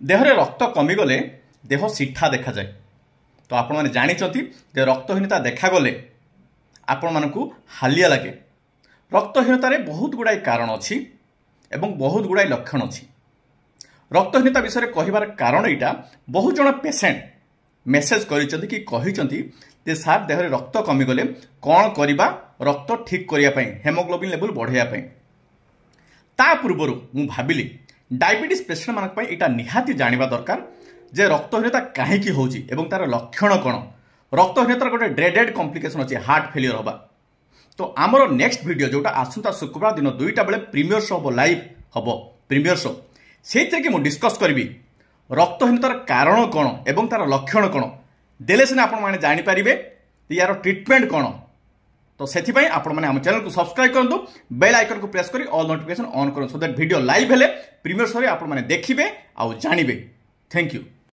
देहरे रक्त कमिगले देह सीठा देखा जाए। तो आपण मैंने जानते जे रक्तहीनता देखागले आपण मानकु हालिया लगे। रक्तहीनतार बहुत गुड़ाए कारण अच्छी एवं बहुत गुड़ाए लक्षण अच्छी। रक्तहीनता विषय कहबार कारण यहाँ बहुत जन पेसेंट मेसेज कर सार देहरे रक्त कमिगले कौन करवा रक्त ठीक करने हेमोग्लोबिन लेवल बढ़ाई। ता पूर्व मु भाविली डायबिटीज पेसेंट मानक यहाँ निहाती जानिबा दरकार जे रक्तहीनता कहीं होची एवं तार लक्षण कौन। रक्तहीनतार गोटे ड्रेडेड कॉम्प्लिकेशन अच्छे हार्ट फेलियर हवा। तो आमर नेक्स्ट वीडियो जोटा आसंता शुक्रवार दिन 2टा बेले प्रीमियर शो हम लाइव हम प्रीमियर शो से डिस्कस करी रक्तहीनतार कारण कौन एवं तार लक्षण कौन देले सिना आपण माने जानि पारिबे यार ट्रीटमेंट कौन। तो से आपण मैंने आम चैनल को सब्सक्राइब करूँ, बेल आइकन को प्रेस करी ऑल नोटिफिकेशन ऑन करूँ सो दैट वीडियो लाइव हेले प्रीमियर शो रे आपण माने देखिबे आ जानिबे। Thank you.